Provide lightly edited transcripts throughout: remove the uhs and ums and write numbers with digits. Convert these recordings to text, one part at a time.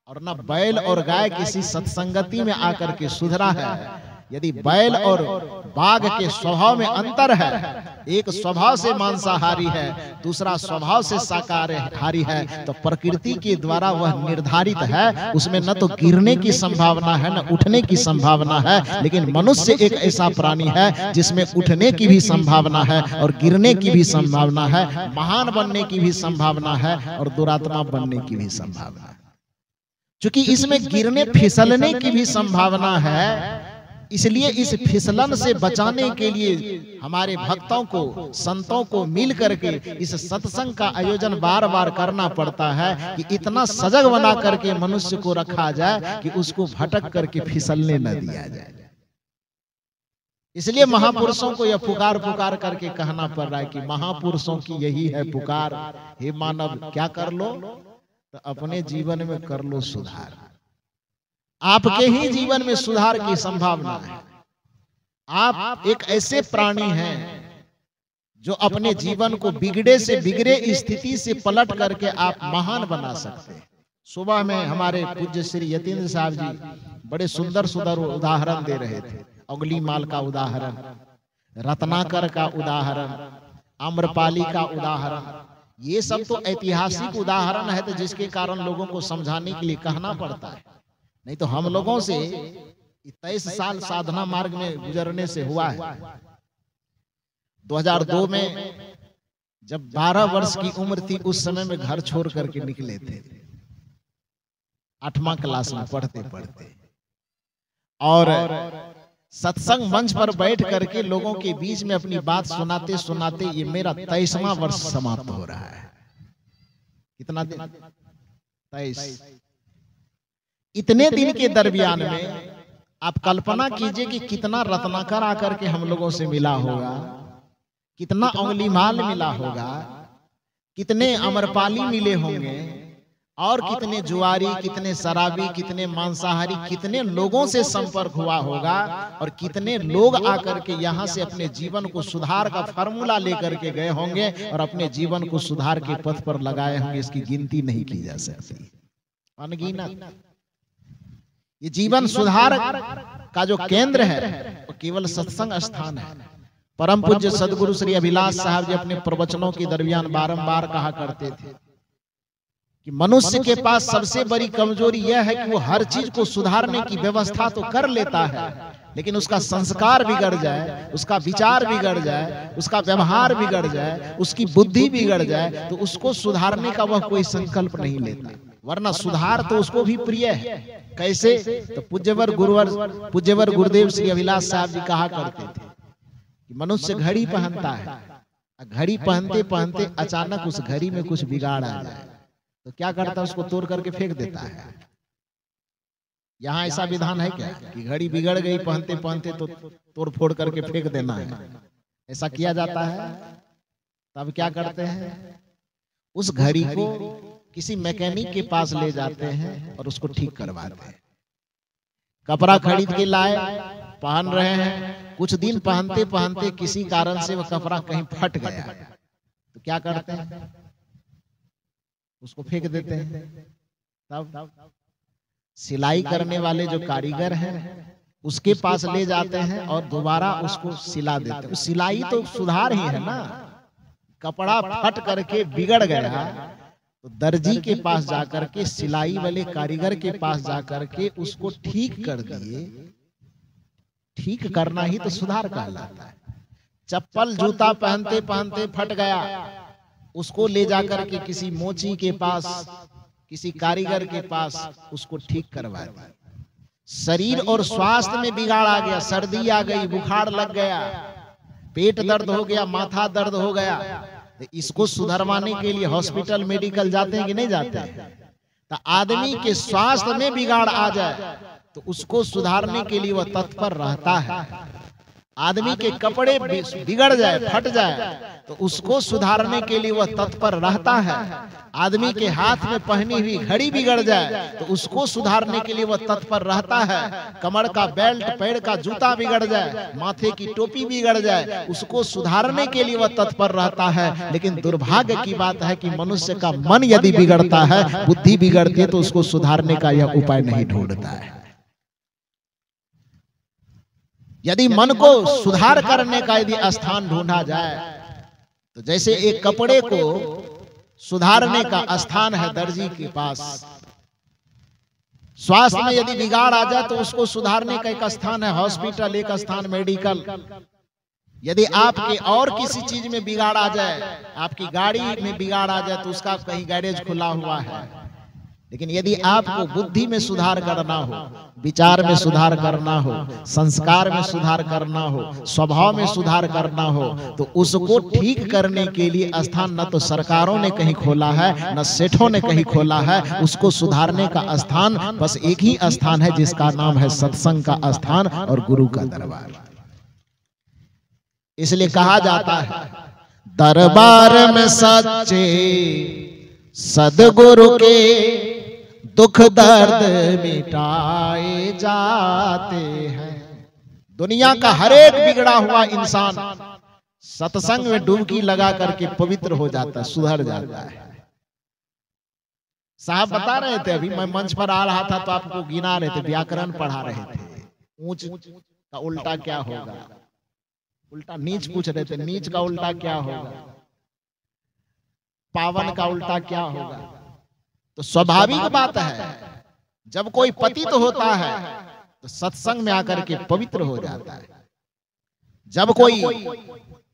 और न बैल और गाय किसी सत्संगति में आकर के सुधरा है। यदि बैल और बाघ के स्वभाव में अंतर है, एक स्वभाव से मांसाहारी है, दूसरा स्वभाव से शाकाहारी है, तो प्रकृति के द्वारा वह निर्धारित है। उसमें न तो गिरने की संभावना है न उठने की संभावना है। लेकिन मनुष्य एक ऐसा प्राणी है जिसमें उठने की भी संभावना है और गिरने की भी संभावना है, महान बनने की भी संभावना है और दुरात्मा बनने की भी संभावना है। क्योंकि इसमें गिरने फिसलने की भी संभावना है, इसलिए इस फिसलन से बचाने के लिए हमारे भक्तों को, संतों को मिल करके इस सत्संग का आयोजन बार बार करना पड़ता है कि इतना सजग बना करके मनुष्य को रखा जाए कि उसको भटक करके फिसलने न दिया जाए। इसलिए महापुरुषों को यह पुकार पुकार करके कहना पड़ रहा है कि महापुरुषों की यही है पुकार, हे मानव क्या कर लो, तो अपने जीवन में कर लो सुधार। आपके ही जीवन में सुधार की संभावना है। आप एक ऐसे प्राणी हैं जो अपने जीवन को बिगड़े से बिगड़े स्थिति से पलट करके आप महान बना सकते हैं। सुबह में हमारे पूज्य श्री यतीन्द्र साहब जी बड़े सुंदर सुंदर उदाहरण दे रहे थे। अंगुलीमाल का उदाहरण, रत्नाकर का उदाहरण, आम्रपाली का उदाहरण, ये सब तो ऐतिहासिक उदाहरण है, तो जिसके कारण लोगों को समझाने के लिए कहना पड़ता है। नहीं तो हम लोगों से 23 साल साधना मार्ग में गुजरने से हुआ है। 2002 में जब 12 वर्ष की उम्र थी, उस समय में घर छोड़ करके निकले थे 8वां क्लास में पढ़ते पढ़ते, और सत्संग मंच पर बैठ करके लोगों के बीच में अपनी बात सुनाते सुनाते ये मेरा 23वां वर्ष समाप्त हो रहा है। कितना दिन? 23। इतने दिन के दरमियान में आप कल्पना कीजिए कि कितना रत्नाकर आकर के हम लोगों से मिला होगा, कितना अंगुलीमाल मिला होगा, कितने अमरपाली मिले होंगे, और कितने जुआरी, कितने शराबी, कितने मांसाहारी, कितने लोगों से संपर्क हुआ होगा, और कितने लोग आकर के यहाँ से अपने जीवन को सुधार का फार्मूला लेकर के गए होंगे और अपने जीवन को सुधार के पथ पर लगाए होंगे। इसकी गिनती नहीं की जा सकती, अनगिनत। ये जीवन सुधार का जो केंद्र है वो केवल सत्संग स्थान है। परम पूज्य सदगुरु श्री अभिलाष साहब जी अपने प्रवचनों के दरमियान बारंबार कहा करते थे कि मनुष्य के पास सबसे बड़ी कमजोरी यह है कि वो हर चीज को सुधारने की व्यवस्था तो कर लेता है, लेकिन उसका संस्कार बिगड़ जाए, उसका विचार बिगड़ जाए, उसका व्यवहार बिगड़ जाए, उसकी बुद्धि बिगड़ जाए, तो उसको सुधारने का वह कोई संकल्प नहीं लेता। वरना सुधार तो उसको भी प्रिय है। कैसे? तो पूज्यवर गुरुदेव श्री अभिलाष साहब जी कहा करते थे कि मनुष्य घड़ी पहनता है, घड़ी पहनते पहनते अचानक उस घड़ी में कुछ बिगाड़ आ जाए तो क्या करता है? उसको तोड़ करके फेंक देता है। यहाँ ऐसा विधान है क्या कि घड़ी बिगड़ गई पहनते पहनते तो तोड़ फोड़ करके फेंक देना है? ऐसा किया जाता है? तब क्या करते हैं? उस घड़ी को किसी मैकेनिक के पास ले जाते हैं और उसको ठीक करवाते हैं। कपड़ा खरीद के लाए, पहन रहे हैं, कुछ दिन पहनते पहनते किसी कारण से वह कपड़ा कहीं फट गया तो क्या करते हैं? उसको फेंक देते हैं। तब सिलाई करने वाले जो कारीगर हैं उसके पास ले जाते हैं और दोबारा उसको सिला देते हैं। सिलाई तो सुधार ही है ना। कपड़ा फट करके बिगड़ गया तो दर्जी के पास जाकर के, सिलाई वाले कारीगर के पास जाकर के उसको ठीक कर दिए। ठीक करना ही तो सुधार कहलाता है। चप्पल जूता पहनते पहनते फट गया, उसको ले जाकर के किसी मोची के पास, किसी कारीगर के पास उसको ठीक करवा दिया। शरीर और स्वास्थ्य में बिगाड़ आ गया, सर्दी आ गई, बुखार लग गया, पेट दर्द हो गया, माथा दर्द हो गया, तो इसको सुधरवाने के लिए हॉस्पिटल मेडिकल जाते हैं कि नहीं जाते हैं? तो आदमी के स्वास्थ्य में बिगाड़ आ जाए तो उसको सुधारने के लिए वह तत्पर रहता है। आदमी के कपड़े बिगड़ जाए, फट जाए, तो उसको सुधारने के लिए वह तत्पर रहता है। आदमी के हाथ में पहनी हुई घड़ी बिगड़ जाए तो उसको सुधारने के लिए वह तत्पर रहता है। कमर का बेल्ट, पैर का जूता बिगड़ जाए, माथे की टोपी बिगड़ जाए, उसको सुधारने के लिए वह तत्पर रहता है। लेकिन दुर्भाग्य की बात है कि मनुष्य का मन यदि बिगड़ता है, बुद्धि बिगड़ती है, तो उसको सुधारने का यह उपाय नहीं ढूंढता है। यदि मन को सुधार करने का यदि स्थान ढूंढा जाए, तो जैसे एक कपड़े को सुधारने का स्थान है दर्जी के पास, स्वास्थ्य में यदि बिगाड़ आ जाए तो उसको सुधारने का एक स्थान है हॉस्पिटल, एक स्थान मेडिकल। यदि आपके और किसी चीज में बिगाड़ आ जाए, आपकी गाड़ी में बिगाड़ आ जाए, तो उसका कहीं गैरेज खुला हुआ है। लेकिन यदि आपको बुद्धि में सुधार करना हो, विचार में सुधार करना हो, संस्कार में सुधार करना हो, स्वभाव में सुधार करना हो, तो उसको ठीक करने के लिए स्थान न तो सरकारों ने कहीं खोला है, न सेठों ने कहीं खोला है। उसको सुधारने का स्थान बस एक ही स्थान है, जिसका नाम है सत्संग का स्थान और गुरु का दरबार। इसलिए कहा जाता है, दरबार में सच्चे सदगुरु के दुख दर्द मिटाए जाते हैं। दुनिया का हर एक बिगड़ा हुआ इंसान सत्संग में डुबकी लगा करके पवित्र हो जाता है, सुधर जाता है। साहब बता रहे थे, अभी मैं मंच पर आ रहा था तो आपको गिना रहे थे, व्याकरण पढ़ा रहे थे। ऊंच का उल्टा क्या होगा, उल्टा नीच पूछ रहे थे, नीच का उल्टा क्या होगा, पावन का उल्टा क्या होगा। तो स्वाभाविक बात है, जब कोई पतित होता है तो सत्संग में आकर के पवित्र हो जाता है। जब कोई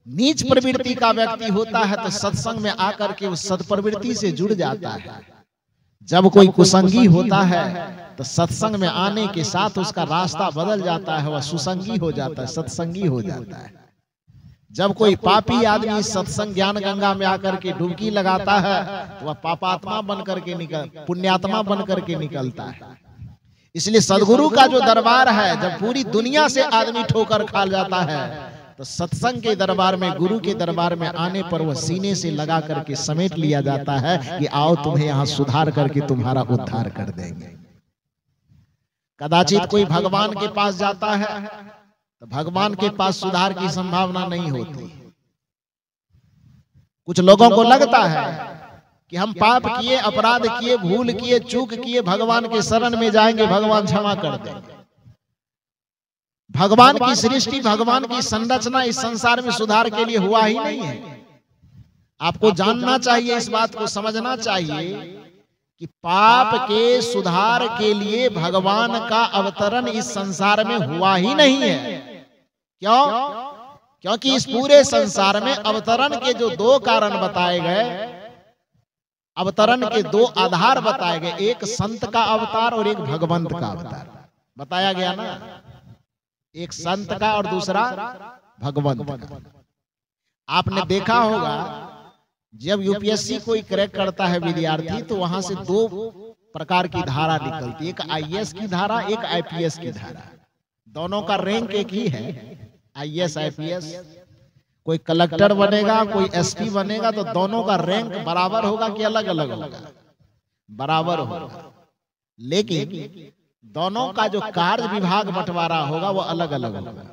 नीच प्रवृत्ति का व्यक्ति होता है तो सत्संग में आकर के उस सत्प्रवृत्ति से जुड़ जाता है। जब कोई कुसंगी होता है तो सत्संग में आने के साथ उसका रास्ता बदल जाता है, वह सुसंगी हो जाता है, सत्संगी हो जाता है। जब कोई पापी आदमी सत्संग ज्ञान गंगा में आकर के डुबकी लगाता है तो वह पापात्मा बन करके पुण्यात्मा बन करके निकलता है। इसलिए सदगुरु का जो दरबार है, जब पूरी दुनिया से आदमी ठोकर खा जाता है, तो सत्संग के दरबार में, गुरु के दरबार में आने पर वह सीने से लगा करके समेट लिया जाता है कि आओ तुम्हें यहाँ सुधार करके तुम्हारा उद्धार कर देंगे। कदाचित कोई भगवान के पास जाता है तो भगवान के पास सुधार की संभावना नहीं होती। कुछ लोगों को लगता है कि हम पाप किए, अपराध किए, भूल किए, चूक किए, भगवान के शरण में जाएंगे, भगवान क्षमा कर देंगे। भगवान की सृष्टि, भगवान की संरचना इस संसार में सुधार के लिए हुआ ही नहीं है। आपको जानना चाहिए, इस बात को समझना चाहिए कि पाप के सुधार के लिए भगवान का अवतरण इस संसार में हुआ ही नहीं है। क्यों? क्योंकि इस पूरे संसार में अवतरण के जो दो कारण बताए गए, अवतरण के दो आधार बताए गए, एक संत का अवतार और एक भगवंत का अवतार बताया गया ना। एक संत का और दूसरा भगवंत का। आपने देखा होगा, जब यूपीएससी कोई क्रैक करता है विद्यार्थी, तो वहां से दो प्रकार की धारा निकलती है, एक आईएएस की धारा, एक आईपीएस की धारा। दोनों का रैंक एक ही है, आईएएस आईपीएस। कोई कलेक्टर बनेगा, कोई एसपी बनेगा, तो दोनों का रैंक बराबर होगा कि अलग अलग होगा? बराबर होगा। लेकिन दोनों का जो कार्य विभाग बंटवारा होगा वो अलग अलग होगा।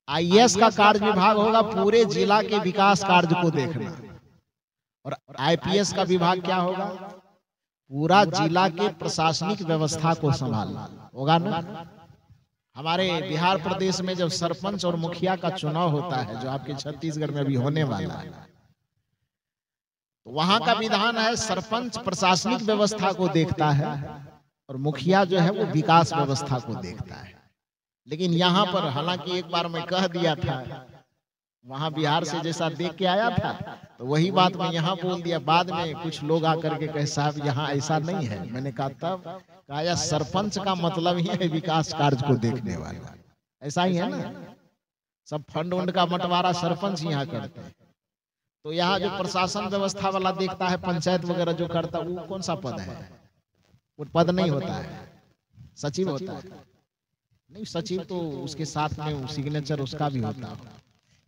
आईएएस का कार्य विभाग होगा पूरे जिला के विकास कार्य को देखना, और आईपीएस का विभाग क्या होगा? पूरा जिला के प्रशासनिक व्यवस्था को संभालना होगा ना। हमारे बिहार प्रदेश में जब सरपंच और मुखिया का चुनाव होता है, जो आपके छत्तीसगढ़ में अभी होने वाला है, तो वहां का विधान है सरपंच प्रशासनिक व्यवस्था को देखता है और मुखिया जो है वो विकास व्यवस्था को देखता है। लेकिन यहाँ पर, हालांकि एक बार मैं कह दिया था, वहां बिहार से जैसा देख के आया था, तो वही बात मैं यहाँ बोल दिया। बाद में कुछ लोग आकर के कहे साहब यहाँ ऐसा नहीं है। मैंने कहा तब कहा यार, सरपंच का मतलब ही है विकास कार्य को देखने वाला, ऐसा ही है ना। सब फंड वंड का बंटवारा सरपंच यहाँ करते हैं, तो यहाँ जो प्रशासन व्यवस्था वाला देखता है, पंचायत वगैरह जो करता है, वो कौन सा पद है? वो पद नहीं होता है, सचिव होता है। नहीं, सचिव तो उसके साथ में सिग्नेचर उसका भी होता है।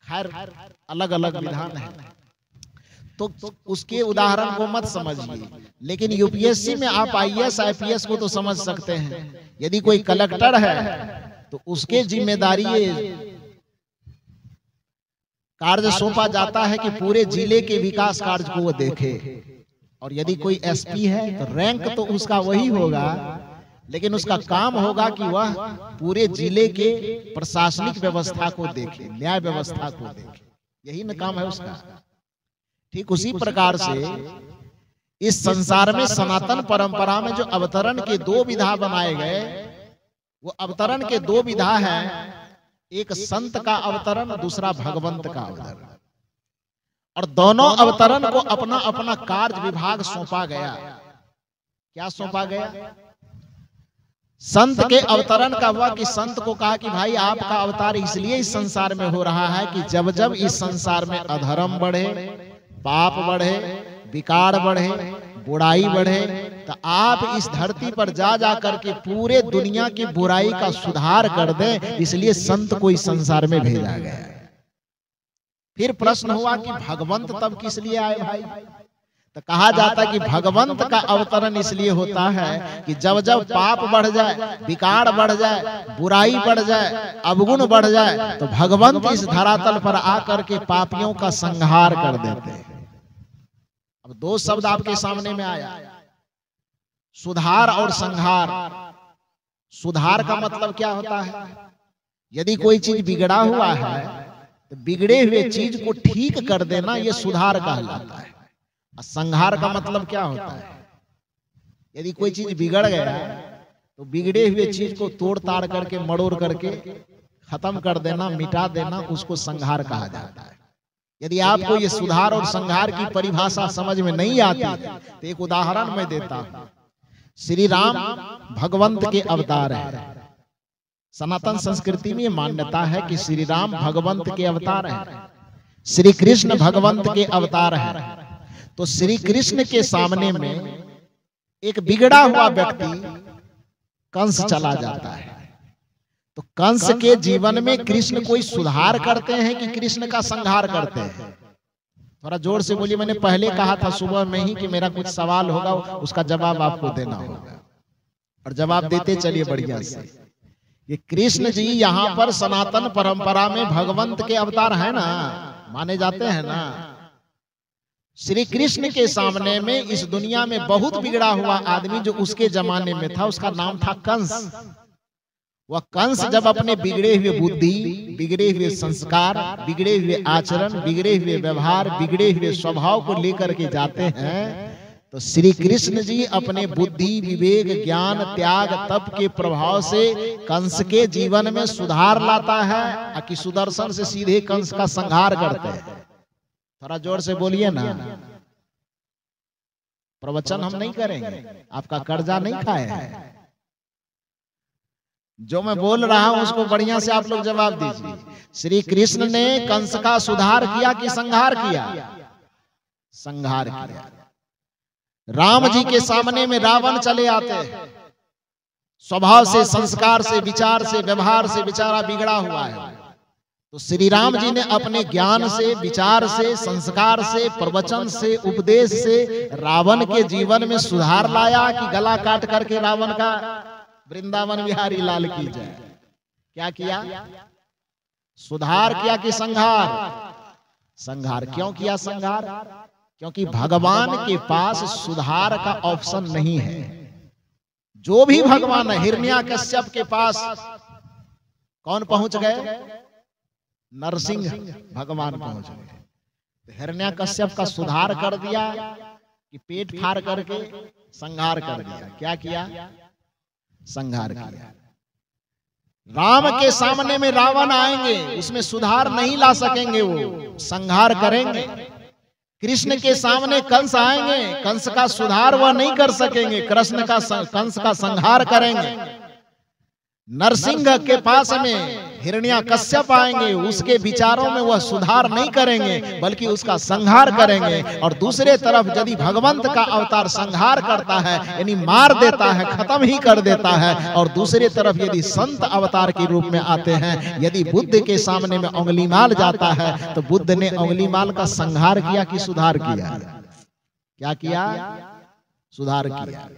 खैर अलग अलग विधान है, तो उसके उदाहरण को मत समझिए। लेकिन यूपीएससी में आप आईएएस आईपीएस को तो समझ सकते हैं। यदि कोई कलेक्टर है तो उसके जिम्मेदारी कार्य सौंपा जाता है कि पूरे जिले के विकास कार्य को वो देखे। और यदि कोई एसपी है तो रैंक तो उसका वही होगा, लेकिन उसका काम होगा कि वह पूरे जिले के प्रशासनिक व्यवस्था को देखे, न्याय व्यवस्था को देखे। यही न काम है उसका। ठीक उसी प्रकार से इस संसार में सनातन परंपरा में जो अवतरण के दो विधा बनाए गए, वो अवतरण के दो विधा है। एक संत का अवतरण, दूसरा भगवंत का अवतरण। और दोनों अवतरण को अपना अपना कार्य विभाग सौंपा गया। क्या सौंपा गया? संत के अवतरण का हुआ कि संत को कहा कि भाई आपका अवतार इसलिए इस संसार में हो रहा है कि जब जब इस संसार में अधर्म बढ़े, पाप बढ़े, विकार बढ़े, बुराई बढ़े, तो आप इस धरती पर जा जा करके पूरे दुनिया की बुराई का सुधार कर दें। इसलिए संत को इस संसार में भेजा गया। फिर प्रश्न हुआ कि भगवंत तब किस लिए आए भाई? तो कहा जाता है कि भगवंत का अवतरण इसलिए होता है कि जब जब पाप बढ़ जाए, विकार बढ़ जाए, बुराई बढ़ जाए, अवगुण बढ़ जाए, तो भगवंत इस धरातल पर आकर के पापियों का संहार कर देते हैं। अब दो शब्द आपके सामने में आया, सुधार और संहार। सुधार का मतलब क्या होता है? यदि कोई चीज बिगड़ा हुआ है तो बिगड़े हुए चीज को ठीक कर देना, यह सुधार कहलाता है। संहार का मतलब क्या होता है? यदि कोई चीज बिगड़ गया तो बिगड़े हुए चीज को तोड़ ताड़ करके, मड़ोड़ करके खत्म कर देना, मिटा देना, उसको संहार कहा जाता है। यदि आपको ये सुधार और संहार की परिभाषा समझ में नहीं आती तो एक उदाहरण मैं देता हूं। श्री राम भगवंत के अवतार हैं। सनातन संस्कृति में मान्यता है कि श्री राम भगवंत के अवतार हैं, श्री कृष्ण भगवंत के अवतार हैं। तो श्री कृष्ण के सामने में एक बिगड़ा हुआ व्यक्ति कंस चला जाता है, तो कंस के जीवन में कृष्ण कोई सुधार करते हैं कि कृष्ण का संहार करते हैं? थोड़ा जोर से बोलिए। मैंने पहले कहा था सुबह में ही कि मेरा कुछ सवाल होगा, उसका जवाब आपको देना होगा, और जवाब देते चलिए बढ़िया से। ये कृष्ण जी यहाँ पर सनातन परंपरा में भगवंत के अवतार है ना, माने जाते हैं ना। श्री कृष्ण के सामने में इस दुनिया में बहुत बिगड़ा हुआ आदमी जो उसके जमाने में था, उसका नाम था कंस। वह कंस जब अपने बिगड़े हुए बुद्धि, बिगड़े हुए संस्कार, बिगड़े हुए आचरण, बिगड़े हुए व्यवहार, बिगड़े हुए स्वभाव को लेकर के जाते हैं, तो श्री कृष्ण जी अपने बुद्धि, विवेक, ज्ञान, त्याग, तप के प्रभाव से कंस के जीवन में सुधार लाता है कि सुदर्शन से सीधे कंस का संहार करते हैं। थोड़ा जोर से बोलिए ना। प्रवचन हम नहीं करेंगे, आपका कर्जा नहीं खाए हैं। जो मैं बोल रहा हूं उसको बढ़िया से आप लोग जवाब दीजिए। श्री कृष्ण ने कंस का सुधार किया कि संहार किया? संहार किया। राम जी के सामने में रावण चले आते हैं, स्वभाव से, संस्कार से, विचार से, व्यवहार से बेचारा बिगड़ा हुआ है। तो श्री राम जी ने अपने ज्ञान से, विचार से, संस्कार से, प्रवचन से, उपदेश से रावण के जीवन में सुधार लाया कि गला काट करके रावण का वृंदावन बिहारी लाल की जय। क्या किया? सुधार किया कि संहार? संहार। क्यों किया संहार? क्योंकि भगवान के पास सुधार का ऑप्शन नहीं है। जो भी भगवान है, हिरण्याकश्यप के पास कौन पहुंच गए? नरसिंह भगवान पहुंच गए। हिरण्याकश्यप का सुधार कर दिया कि पेट फाड़ करके संहार कर दिया? क्या किया? संहार किया। राम के सामने में रावण आएंगे, उसमें सुधार नहीं ला सकेंगे, वो संहार करेंगे। कृष्ण के सामने कंस आएंगे, कंस का सुधार वह नहीं कर सकेंगे, कृष्ण का कंस का संहार करेंगे। नरसिंह के पास में हिरण्याकश्यप आएंगे, उसके विचारों में वह सुधार नहीं करेंगे बल्कि उसका संहार करेंगे। और दूसरे तरफ यदि भगवंत का अवतार संहार करता है यानी मार देता है, खत्म ही कर देता है, और दूसरे तरफ यदि संत अवतार के रूप में आते हैं, यदि बुद्ध के सामने में अंगुलीमाल जाता है तो बुद्ध ने अंगुलीमाल का संहार किया कि सुधार किया? क्या किया? सुधार किया।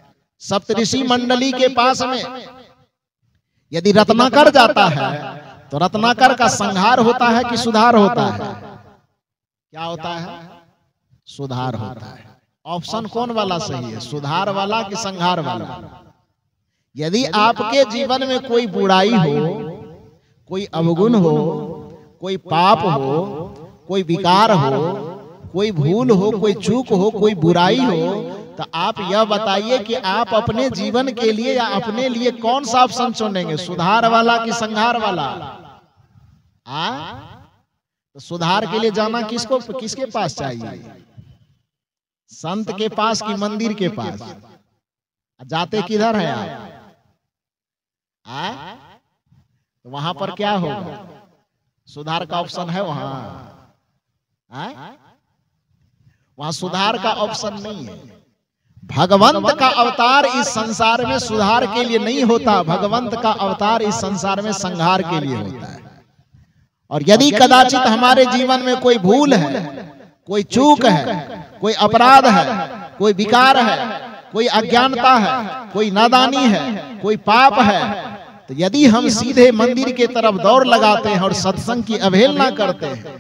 सप्तऋषि मंडली के पास में यदि रत्नाकर जाता है तो रत्नाकर का संहार होता है कि सुधार होता है? क्या होता है? सुधार होता है। ऑप्शन कौन वाला सही है, सुधार वाला कि संहार वाला? यदि आपके जीवन में कोई बुराई हो, कोई अवगुण हो, कोई पाप हो, कोई विकार हो, कोई भूल हो, कोई चूक हो, कोई बुराई हो, तो आप यह बताइए कि आप अपने जीवन के लिए या अपने लिए कौन सा ऑप्शन चुनेंगे, सुधार वाला कि संहार वाला? तो सुधार के लिए जाना किसके पास चाहिए? संत के पास कि मंदिर के पास? जाते किधर है आप? तो वहां पर क्या होगा? सुधार का ऑप्शन है वहां? वहां सुधार का ऑप्शन नहीं है। भगवंत का अवतार इस संसार में सुधार के लिए नहीं होता, भगवंत का अवतार इस संसार में संहार के लिए होता है। और यदि कदाचित हमारे जीवन में कोई भूल है, कोई चूक है, कोई अपराध है, कोई विकार है, कोई अज्ञानता है, कोई नादानी है, कोई पाप है, तो यदि हम सीधे मंदिर के तरफ दौड़ लगाते हैं और सत्संग की अवहेलना करते हैं,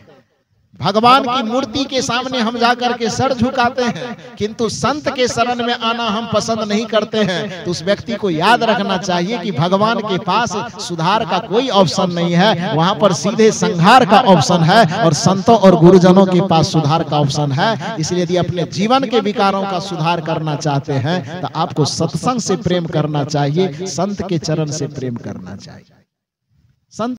भगवान की मूर्ति के सामने हम जाकर के सर झुकाते हैं, किंतु संत के शरण में आना हम पसंद नहीं करते हैं, तो उस व्यक्ति को याद रखना चाहिए कि भगवान के पास सुधार का कोई ऑप्शन नहीं है, वहां पर सीधे संहार का ऑप्शन है, और संतों और गुरुजनों के पास सुधार का ऑप्शन है। इसलिए यदि अपने जीवन के विकारों का सुधार करना चाहते हैं तो आपको सत्संग से प्रेम करना चाहिए, संत के चरण से प्रेम करना चाहिए। संत